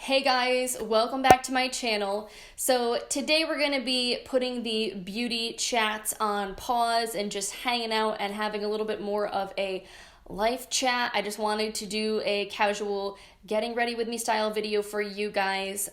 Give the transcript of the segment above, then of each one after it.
Hey guys, welcome back to my channel. So today we're going to be putting the beauty chats on pause and just hanging out and having a little bit more of a life chat. I just wanted to do a casual getting ready with me style video for you guys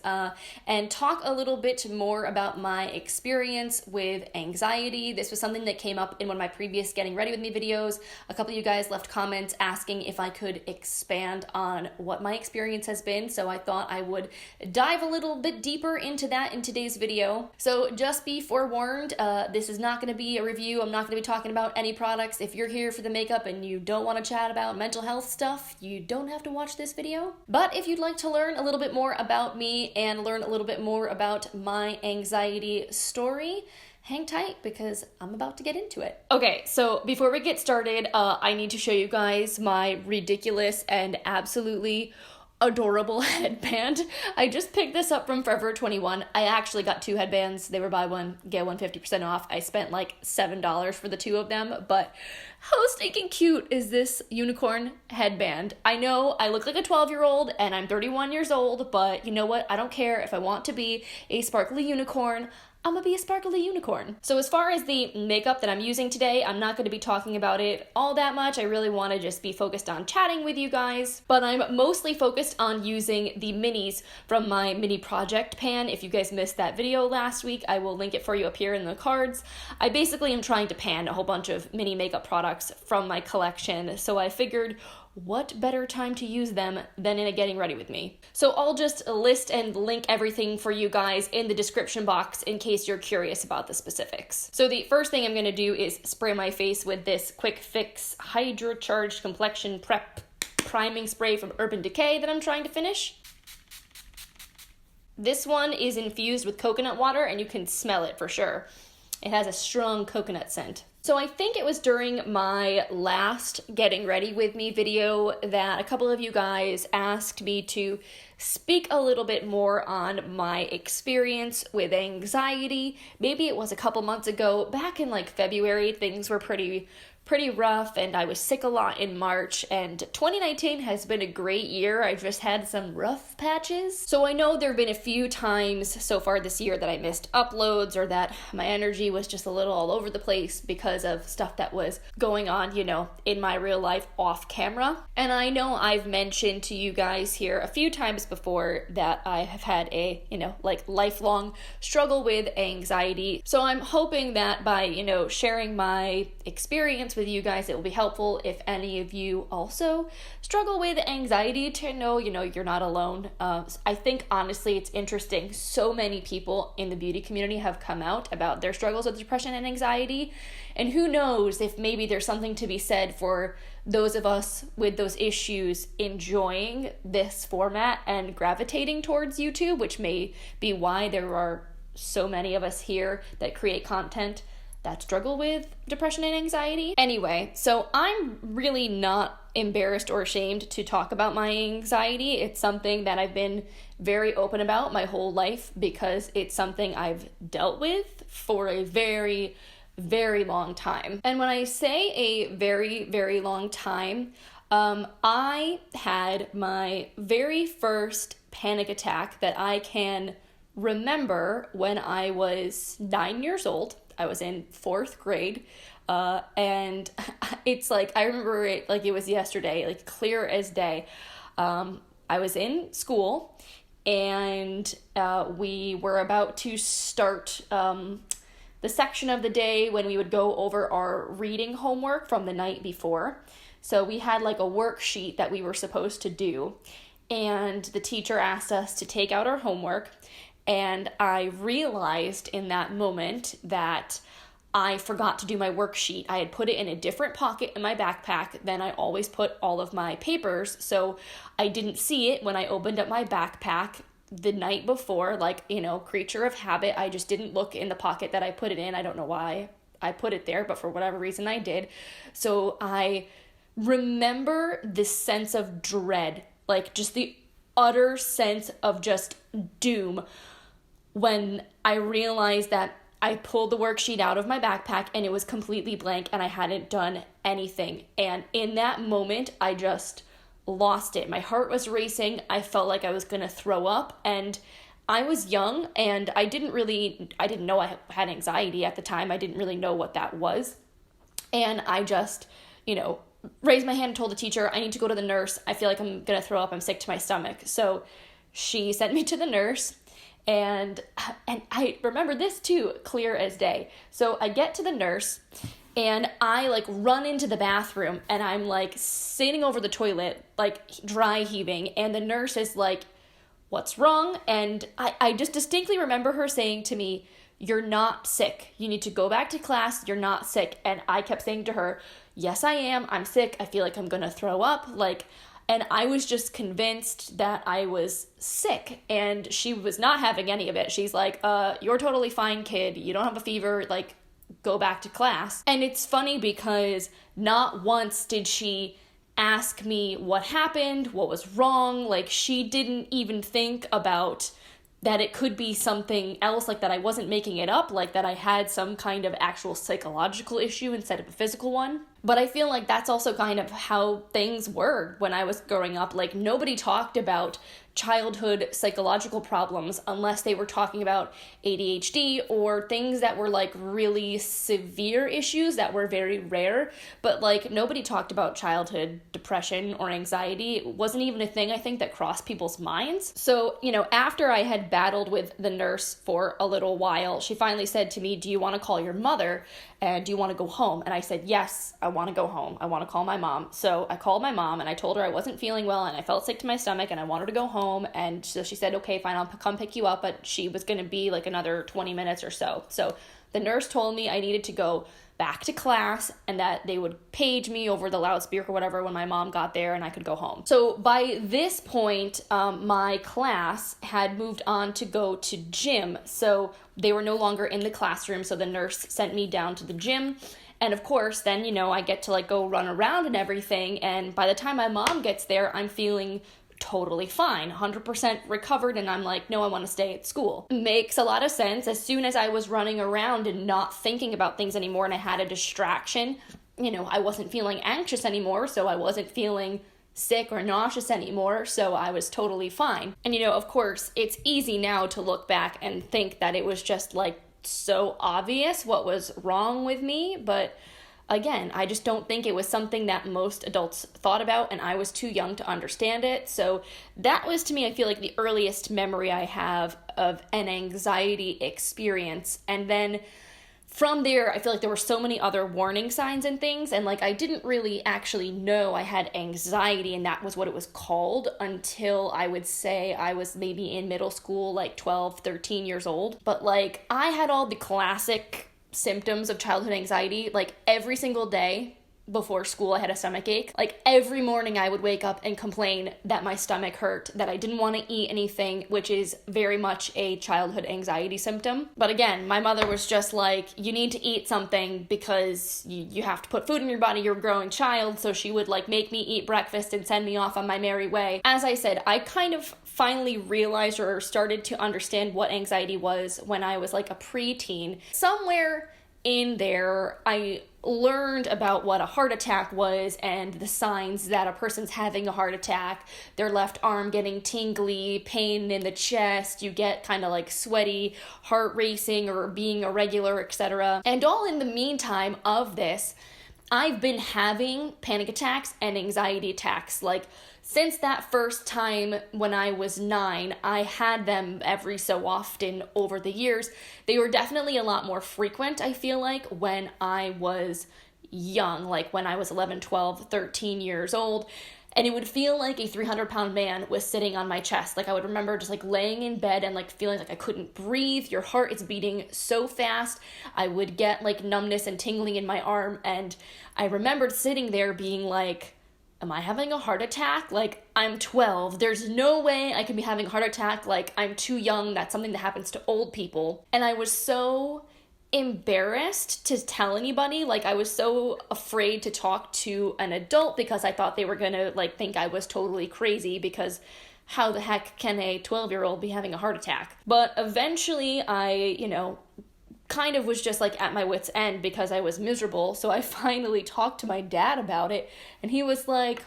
and talk a little bit more about my experience with anxiety. This was something that came up in one of my previous getting ready with me videos. A couple of you guys left comments asking if I could expand on what my experience has been, so I thought I would dive a little bit deeper into that in today's video. So just be forewarned, this is not going to be a review. I'm not going to be talking about any products. If you're here for the makeup and you don't want to chat about mental health stuff, you don't have to watch this video. But if you'd like to learn a little bit more about me and learn a little bit more about my anxiety story, hang tight because I'm about to get into it. Okay, so before we get started, I need to show you guys my ridiculous and absolutely adorable headband. I just picked this up from Forever 21. I actually got two headbands. They were buy one, get one 50% off. I spent like $7 for the two of them, but how stinking cute is this unicorn headband? I know I look like a 12-year-old and I'm 31 years old, but you know what? I don't care. If I want to be a sparkly unicorn, I'm gonna be a sparkly unicorn. So as far as the makeup that I'm using today, I'm not gonna be talking about it all that much. I really wanna just be focused on chatting with you guys, but I'm mostly focused on using the minis from my mini project pan. If you guys missed that video last week, I will link it for you up here in the cards. I basically am trying to pan a whole bunch of mini makeup products from my collection, so I figured what better time to use them than in a getting ready with me. So I'll just list and link everything for you guys in the description box in case you're curious about the specifics. So the first thing I'm gonna do is spray my face with this Quick Fix Hydracharged Complexion Prep Priming Spray from Urban Decay that I'm trying to finish. This one is infused with coconut water and you can smell it for sure. It has a strong coconut scent. So I think it was during my last Getting Ready With Me video that a couple of you guys asked me to speak a little bit more on my experience with anxiety. Maybe it was a couple months ago. Back in like February, things were pretty rough and I was sick a lot in March, and 2019 has been a great year. I just had some rough patches. So I know there have been a few times so far this year that I missed uploads or that my energy was just a little all over the place because of stuff that was going on, you know, in my real life off camera. And I know I've mentioned to you guys here a few times before that I have had a, you know, like lifelong struggle with anxiety. So I'm hoping that by, you know, sharing my experience with you guys, it will be helpful if any of you also struggle with anxiety to know, you know, you're not alone. I think honestly it's interesting. So many people in the beauty community have come out about their struggles with depression and anxiety, and who knows if maybe there's something to be said for those of us with those issues enjoying this format and gravitating towards YouTube, which may be why there are so many of us here that create content that struggle with depression and anxiety. Anyway, so I'm really not embarrassed or ashamed to talk about my anxiety. It's something that I've been very open about my whole life because it's something I've dealt with for a very, very long time. And when I say a very, very long time, I had my very first panic attack that I can remember when I was 9 years old. I was in 4th grade, and it's like, I remember it like it was yesterday, like clear as day. I was in school, and we were about to start the section of the day when we would go over our reading homework from the night before. So we had like a worksheet that we were supposed to do, and the teacher asked us to take out our homework. And I realized in that moment that I forgot to do my worksheet. I had put it in a different pocket in my backpack than I always put all of my papers. So I didn't see it when I opened up my backpack the night before, like, you know, creature of habit. I just didn't look in the pocket that I put it in. I don't know why I put it there, but for whatever reason I did. So I remember this sense of dread, like just the utter sense of just doom when I realized that I pulled the worksheet out of my backpack and it was completely blank and I hadn't done anything. And in that moment, I just lost it. My heart was racing. I felt like I was gonna throw up, and I was young, and I didn't know I had anxiety at the time. I didn't really know what that was. And I just, raised my hand and told the teacher, I need to go to the nurse. I feel like I'm gonna throw up. I'm sick to my stomach. So she sent me to the nurse, and I remember this too, clear as day. So I get to the nurse, and I like run into the bathroom, and I'm like sitting over the toilet, like dry heaving, and the nurse is like, what's wrong? And I just distinctly remember her saying to me, you're not sick. You need to go back to class. You're not sick. And I kept saying to her, yes, I am. I'm sick. I feel like I'm going to throw up. And I was just convinced that I was sick, and she was not having any of it. She's like, you're totally fine, kid. You don't have a fever. Like, go back to class. And it's funny because not once did she ask me what happened, what was wrong. Like, she didn't even think about that it could be something else, like that I wasn't making it up, like that I had some kind of actual psychological issue instead of a physical one. But I feel like that's also kind of how things were when I was growing up. Like, nobody talked about childhood psychological problems unless they were talking about ADHD or things that were like really severe issues that were very rare. But like, nobody talked about childhood depression or anxiety. It wasn't even a thing, I think, that crossed people's minds. So, after I had battled with the nurse for a little while, she finally said to me, do you want to call your mother? And do you want to go home? And I said, yes, I want to go home. I want to call my mom. So I called my mom, and I told her I wasn't feeling well, and I felt sick to my stomach, and I wanted to go home. And so she said, okay, fine, I'll come pick you up. But she was going to be like another 20 minutes or so. So the nurse told me I needed to go back to class, and that they would page me over the loudspeaker or whatever when my mom got there, and I could go home. So by this point, my class had moved on to go to gym. So they were no longer in the classroom. So the nurse sent me down to the gym. And of course, then, I get to like go run around and everything. And by the time my mom gets there, I'm feeling totally fine, 100% recovered, and I'm like, no, I want to stay at school. Makes a lot of sense. As soon as I was running around and not thinking about things anymore, and I had a distraction, I wasn't feeling anxious anymore, so I wasn't feeling sick or nauseous anymore, so I was totally fine. And of course, it's easy now to look back and think that it was just like so obvious what was wrong with me, but again, I just don't think it was something that most adults thought about, and I was too young to understand it. So that was, to me, I feel like the earliest memory I have of an anxiety experience. And then from there, I feel like there were so many other warning signs and things, and like I didn't really actually know I had anxiety, and that was what it was called, until I would say I was maybe in middle school, like 12, 13 years old. But like, I had all the classic symptoms of childhood anxiety. Like, every single day before school, I had a stomach ache. Like, every morning I would wake up and complain that my stomach hurt, that I didn't want to eat anything, which is very much a childhood anxiety symptom. But again, my mother was just like, you need to eat something because you have to put food in your body, you're a growing child. So she would like make me eat breakfast and send me off on my merry way. As I said, I kind of finally realized or started to understand what anxiety was when I was like a preteen. Somewhere in there, I learned about what a heart attack was and the signs that a person's having a heart attack. Their left arm getting tingly, pain in the chest, you get kind of like sweaty, heart racing or being irregular, etc. And all in the meantime of this, I've been having panic attacks and anxiety attacks. Like, since that first time when I was 9, I had them every so often over the years. They were definitely a lot more frequent, I feel like, when I was young, like when I was 11, 12, 13 years old. And it would feel like a 300-pound man was sitting on my chest. Like, I would remember just like laying in bed and like feeling like I couldn't breathe. Your heart is beating so fast. I would get like numbness and tingling in my arm. And I remembered sitting there being like, am I having a heart attack? Like, I'm 12. There's no way I could be having a heart attack. Like, I'm too young. That's something that happens to old people. And I was so embarrassed to tell anybody. Like, I was so afraid to talk to an adult because I thought they were gonna like think I was totally crazy, because how the heck can a 12-year-old be having a heart attack? But eventually I, kind of was just like at my wit's end because I was miserable. So I finally talked to my dad about it, and he was like,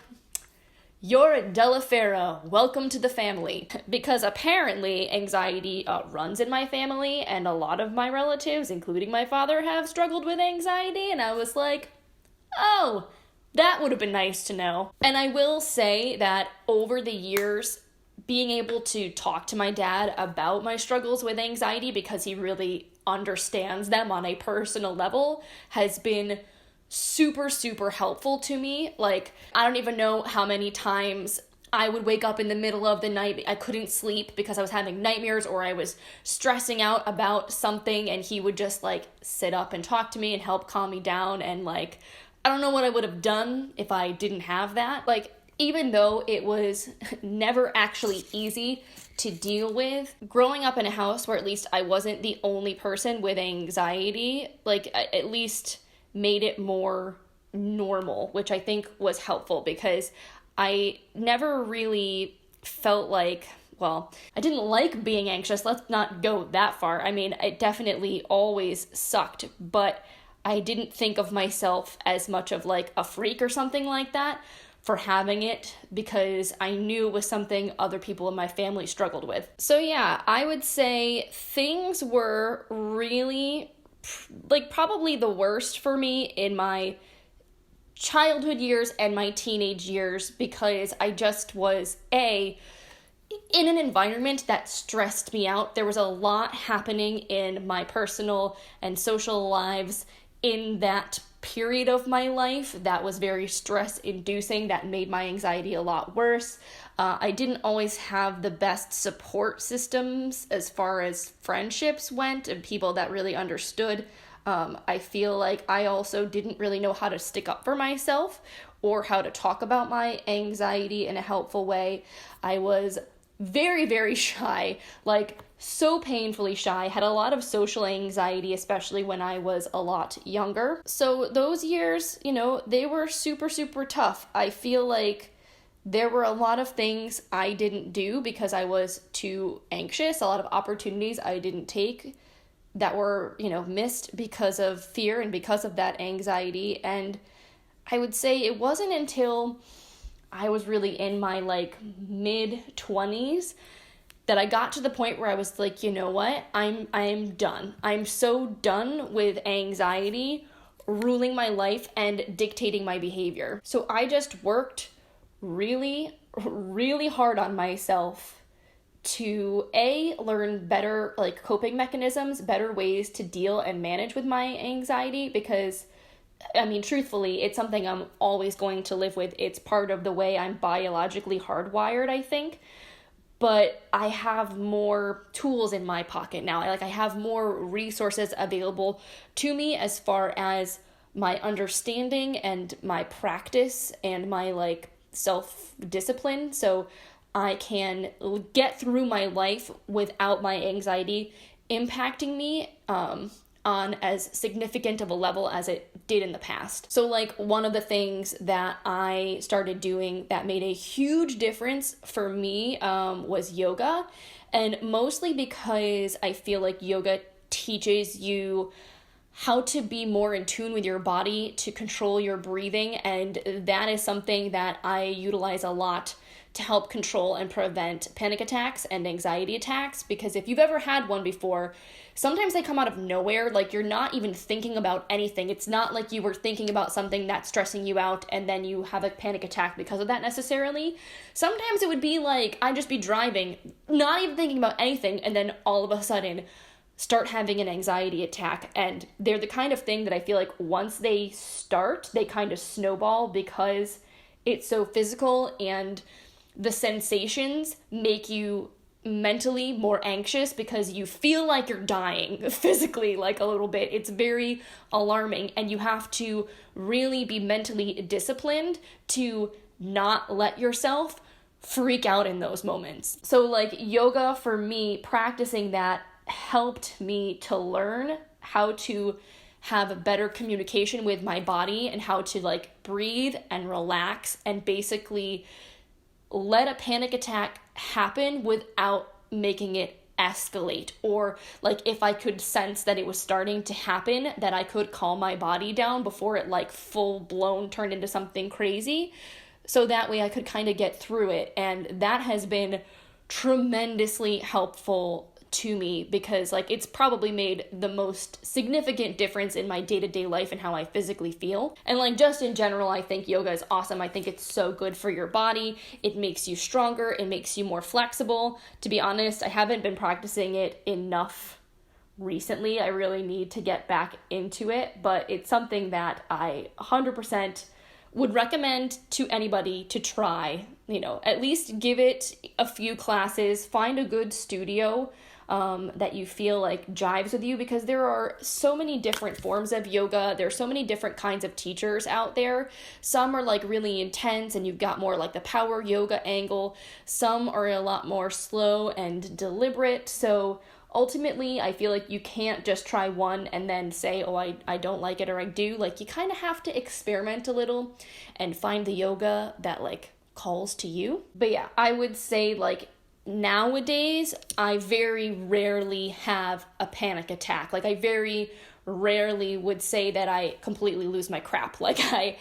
You're a Delafera, welcome to the family. Because apparently anxiety runs in my family, and a lot of my relatives, including my father, have struggled with anxiety, and I was like, oh, that would have been nice to know. And I will say that over the years, being able to talk to my dad about my struggles with anxiety, because he really understands them on a personal level, has been super, super helpful to me. Like, I don't even know how many times I would wake up in the middle of the night. I couldn't sleep because I was having nightmares or I was stressing out about something, and he would just like sit up and talk to me and help calm me down. And like, I don't know what I would have done if I didn't have that. Like, even though it was never actually easy to deal with, growing up in a house where at least I wasn't the only person with anxiety, like, at least made it more normal, which I think was helpful, because I never really felt like, well, I didn't like being anxious. Let's not go that far. I mean, it definitely always sucked, but I didn't think of myself as much of like a freak or something like that for having it, because I knew it was something other people in my family struggled with. So yeah, I would say things were really, like, probably the worst for me in my childhood years and my teenage years, because I just was, in an environment that stressed me out. There was a lot happening in my personal and social lives in that period of my life that was very stress-inducing, that made my anxiety a lot worse. I didn't always have the best support systems as far as friendships went and people that really understood. I feel like I also didn't really know how to stick up for myself or how to talk about my anxiety in a helpful way. I was very, very shy, like so painfully shy, had a lot of social anxiety, especially when I was a lot younger. So those years, you know, they were super, super tough. I feel like there were a lot of things I didn't do because I was too anxious, a lot of opportunities I didn't take that were, you know, missed because of fear and because of that anxiety. And I would say it wasn't until I was really in my like mid-20s that I got to the point where I was like, you know what, I'm done. I'm so done with anxiety ruling my life and dictating my behavior. So I just worked really, really hard on myself to learn better like coping mechanisms, better ways to deal and manage with my anxiety, because I mean, truthfully, it's something I'm always going to live with. It's part of the way I'm biologically hardwired, I think. But I have more tools in my pocket now. I have more resources available to me as far as my understanding and my practice and my like self-discipline. So I can get through my life without my anxiety impacting me on as significant of a level as it did in the past. So like one of the things that I started doing that made a huge difference for me was yoga, and mostly because I feel like yoga teaches you how to be more in tune with your body, to control your breathing, and that is something that I utilize a lot to help control and prevent panic attacks and anxiety attacks. Because if you've ever had one before, sometimes they come out of nowhere, like you're not even thinking about anything. It's not like you were thinking about something that's stressing you out and then you have a panic attack because of that necessarily. Sometimes it would be like, I'd just be driving, not even thinking about anything, and then all of a sudden start having an anxiety attack. And they're the kind of thing that I feel like once they start, they kind of snowball, because it's so physical and the sensations make you mentally more anxious because you feel like you're dying physically, like a little bit. It's very alarming, and you have to really be mentally disciplined to not let yourself freak out in those moments. So like yoga for me, practicing that helped me to learn how to have better communication with my body and how to like breathe and relax and basically let a panic attack happen without making it escalate. Or like if I could sense that it was starting to happen, that I could calm my body down before it like full blown turned into something crazy. so that way I could kind of get through it. And that has been tremendously helpful to me, because like it's probably made the most significant difference in my day-to-day life and how I physically feel. And like just in general, I think yoga is awesome. I think it's so good for your body. It makes you stronger. It makes you more flexible. To be honest, I haven't been practicing it enough recently. I really need to get back into it, but it's something that I 100% would recommend to anybody to try. You know, at least give it a few classes, find a good studio that you feel like jives with you, because there are so many different forms of yoga. There are so many different kinds of teachers out there. Some are like really intense and you've got more like the power yoga angle. Some are a lot more slow and deliberate. So ultimately, I feel like you can't just try one and then say, oh, I don't like it, or I do. Like, you kind of have to experiment a little and find the yoga that like calls to you. But yeah, I would say like nowadays, I very rarely have a panic attack. Like, I very rarely would say that I completely lose my crap. Like, I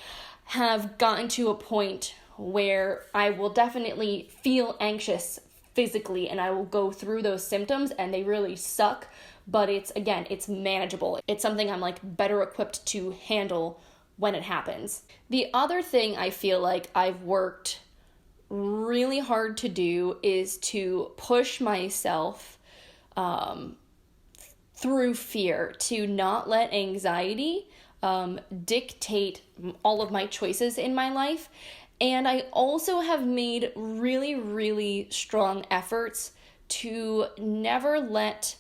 have gotten to a point where I will definitely feel anxious physically, and I will go through those symptoms and they really suck, but it's manageable. It's something I'm like better equipped to handle when it happens. The other thing I feel like I've worked really hard to do is to push myself through fear, to not let anxiety dictate all of my choices in my life. And I also have made really, really strong efforts to never let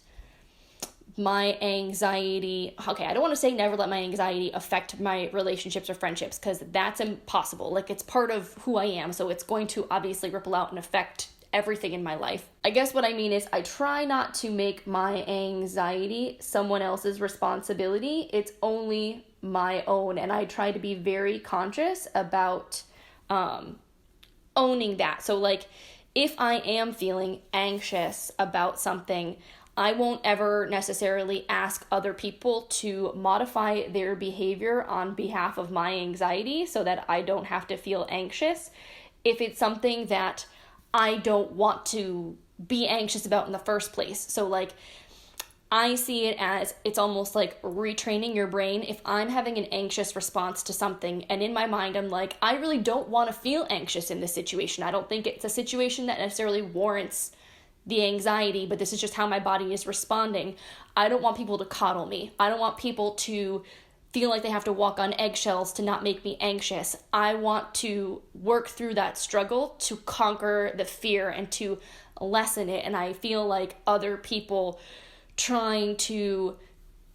my anxiety, I don't want to say never let my anxiety affect my relationships or friendships, because that's impossible. Like, it's part of who I am, so it's going to obviously ripple out and affect everything in my life. I guess what I mean is I try not to make my anxiety someone else's responsibility. It's only my own, and I try to be very conscious about owning that. So like, if I am feeling anxious about something, I won't ever necessarily ask other people to modify their behavior on behalf of my anxiety so that I don't have to feel anxious. If it's something that I don't want to be anxious about in the first place. So like, I see it as it's almost like retraining your brain. If I'm having an anxious response to something, and in my mind I'm like, I really don't want to feel anxious in this situation. I don't think it's a situation that necessarily warrants the anxiety, but this is just how my body is responding. I don't want people to coddle me. I don't want people to feel like they have to walk on eggshells to not make me anxious. I want to work through that struggle to conquer the fear and to lessen it. And I feel like other people trying to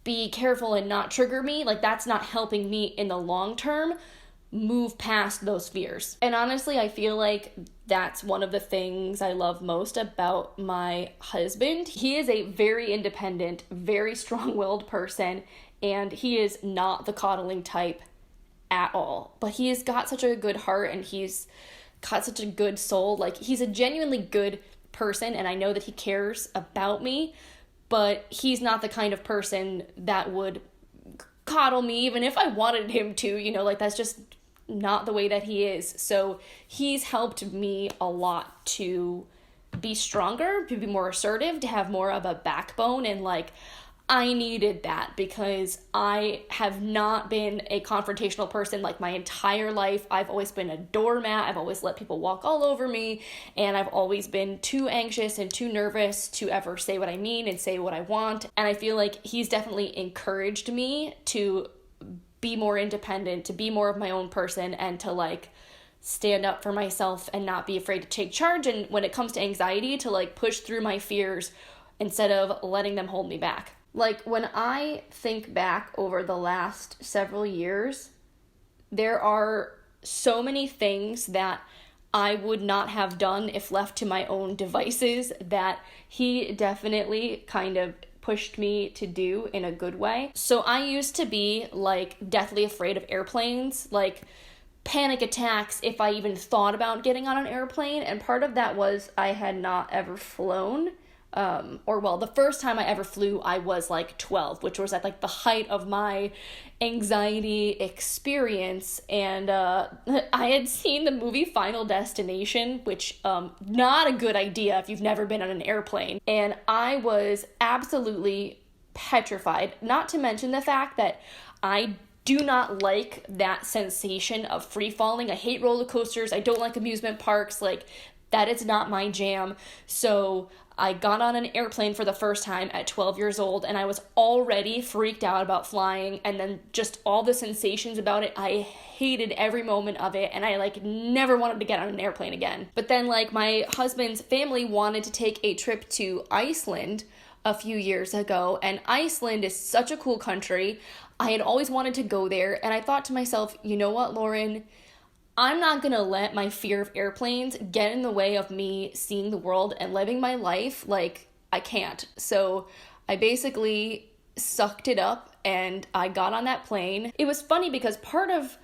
be careful and not trigger me, like, that's not helping me in the long term move past those fears. And honestly, I feel like that's one of the things I love most about my husband. He is a very independent, very strong-willed person, and he is not the coddling type at all. But he has got such a good heart, and he's got such a good soul. Like, he's a genuinely good person, and I know that he cares about me, but he's not the kind of person that would coddle me even if I wanted him to, you know, like, that's just not the way that he is. So he's helped me a lot to be stronger, to be more assertive, to have more of a backbone. And like, I needed that because I have not been a confrontational person like my entire life. I've always been a doormat. I've always let people walk all over me, and I've always been too anxious and too nervous to ever say what I mean and say what I want. And I feel like he's definitely encouraged me to be more independent, to be more of my own person, and to like stand up for myself and not be afraid to take charge. And when it comes to anxiety, to like push through my fears instead of letting them hold me back. Like, when I think back over the last several years, there are so many things that I would not have done if left to my own devices that he definitely kind of pushed me to do in a good way. So I used to be like deathly afraid of airplanes, like panic attacks if I even thought about getting on an airplane. And part of that was I had not ever flown. or well, the first time I ever flew, I was like 12, which was at like the height of my anxiety experience. And I had seen the movie Final Destination, which not a good idea if you've never been on an airplane. And I was absolutely petrified, not to mention the fact that I do not like that sensation of free falling. I hate roller coasters. I don't like amusement parks. Like, that is not my jam. So I got on an airplane for the first time at 12 years old, and I was already freaked out about flying, and then just all the sensations about it. I hated every moment of it, and I like never wanted to get on an airplane again. But then like my husband's family wanted to take a trip to Iceland a few years ago, and Iceland is such a cool country. I had always wanted to go there, and I thought to myself, you know what, Lauren? I'm not gonna let my fear of airplanes get in the way of me seeing the world and living my life. Like, I can't. So I basically sucked it up and I got on that plane. It was funny because part of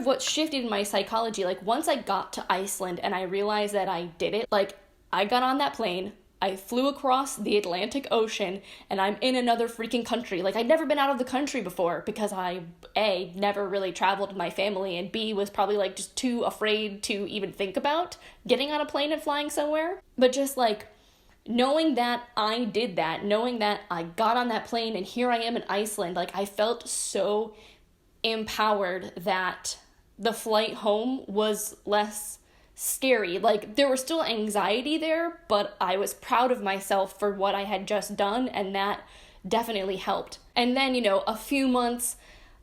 what shifted my psychology, like once I got to Iceland and I realized that I did it, like I got on that plane, I flew across the Atlantic Ocean, and I'm in another freaking country. Like, I'd never been out of the country before because I, A, never really traveled with my family, and B, was probably, like, just too afraid to even think about getting on a plane and flying somewhere. But just, like, knowing that I did that, knowing that I got on that plane and here I am in Iceland, like, I felt so empowered that the flight home was less scary. Like, there was still anxiety there, but I was proud of myself for what I had just done, and that definitely helped. And then, you know, a few months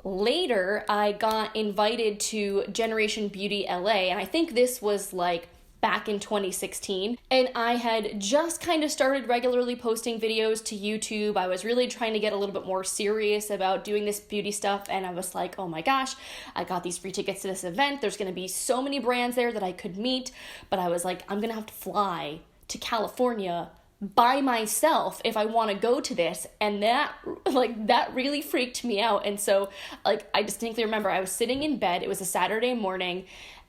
later, I got invited to Generation Beauty LA, and I think this was like back in 2016, and I had just kind of started regularly posting videos to YouTube. I was really trying to get a little bit more serious about doing this beauty stuff, and I was like, oh my gosh, I got these free tickets to this event. There's going to be so many brands there that I could meet, but I was like, I'm going to have to fly to California by myself if I want to go to this, and that really freaked me out. And so, like, I distinctly remember I was sitting in bed. It was a Saturday morning,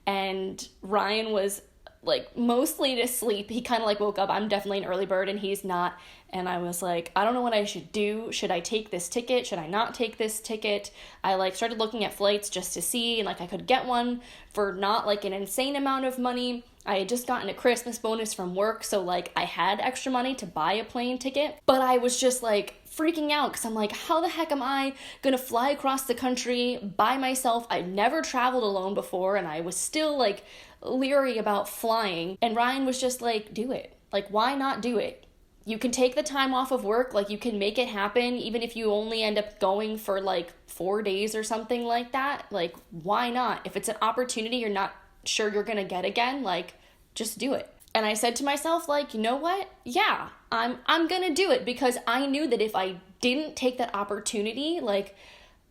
and Ryan was like mostly asleep. He kind of like woke up. I'm definitely an early bird and he's not. And I was like, I don't know what I should do. Should I take this ticket? Should I not take this ticket? I like started looking at flights just to see, and like I could get one for not like an insane amount of money. I had just gotten a Christmas bonus from work, so like I had extra money to buy a plane ticket, but I was just like freaking out because I'm like, how the heck am I gonna fly across the country by myself? I'd never traveled alone before, and I was still like leery about flying. And Ryan was just like, do it. Like, why not do it? You can take the time off of work, like you can make it happen, even if you only end up going for like 4 days or something like that. Like, why not? If it's an opportunity you're not sure you're gonna get again, like, just do it. And I said to myself, like, you know what? Yeah, I'm gonna do it, because I knew that if I didn't take that opportunity, like,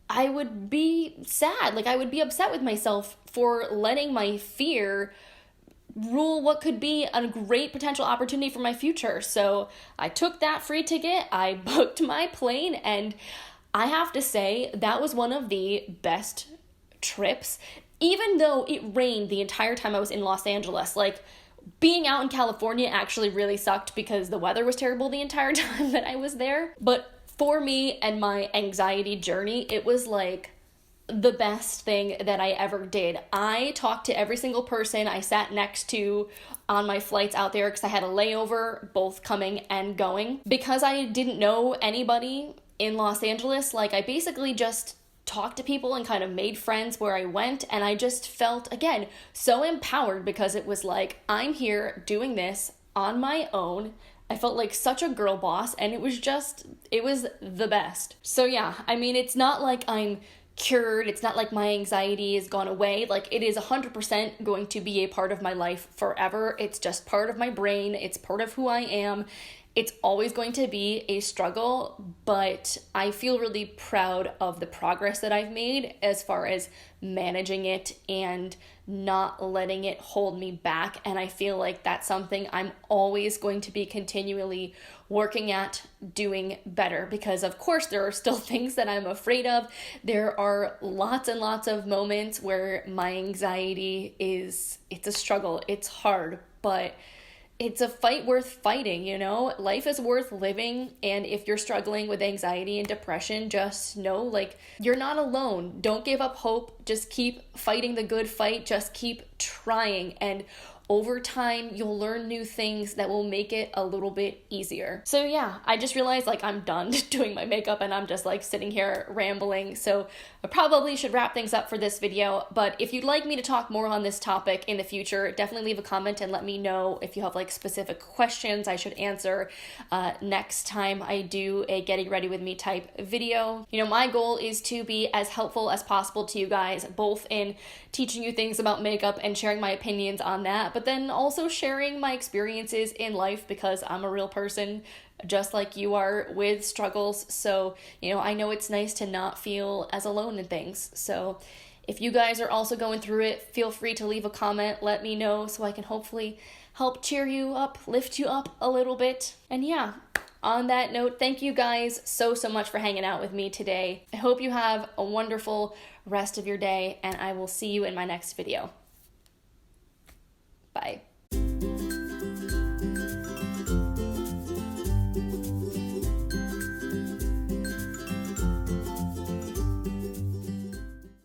I would be sad. Like, I would be upset with myself for letting my fear rule what could be a great potential opportunity for my future. So I took that free ticket, I booked my plane, and I have to say that was one of the best trips, even though it rained the entire time I was in Los Angeles. Like, being out in California actually really sucked because the weather was terrible the entire time that I was there. But for me and my anxiety journey, it was like the best thing that I ever did. I talked to every single person I sat next to on my flights out there, because I had a layover both coming and going. Because I didn't know anybody in Los Angeles, like, I basically just talked to people and kind of made friends where I went, and I just felt, again, so empowered, because it was like, I'm here doing this on my own. I felt like such a girl boss, and it was the best. So yeah, I mean, it's not like I'm cured. It's not like my anxiety has gone away. Like, it is 100% going to be a part of my life forever. It's just part of my brain. It's part of who I am. It's always going to be a struggle, but I feel really proud of the progress that I've made as far as managing it and not letting it hold me back. And I feel like that's something I'm always going to be continually working at doing better, because of course there are still things that I'm afraid of. There are lots and lots of moments where my anxiety it's a struggle. It's hard, but it's a fight worth fighting, you know? Life is worth living, and if you're struggling with anxiety and depression, just know, like, you're not alone. Don't give up hope. Just keep fighting the good fight. Just keep trying, and over time, you'll learn new things that will make it a little bit easier. So yeah, I just realized like I'm done doing my makeup and I'm just like sitting here rambling. So I probably should wrap things up for this video. But if you'd like me to talk more on this topic in the future, definitely leave a comment and let me know if you have like specific questions I should answer next time I do a getting ready with me type video. You know, my goal is to be as helpful as possible to you guys, both in teaching you things about makeup and sharing my opinions on that, but then also sharing my experiences in life, because I'm a real person just like you are with struggles. So, you know, I know it's nice to not feel as alone in things. So if you guys are also going through it, feel free to leave a comment, let me know so I can hopefully help cheer you up, lift you up a little bit. And yeah, on that note, thank you guys so much for hanging out with me today. I hope you have a wonderful rest of your day, and I will see you in my next video. Bye.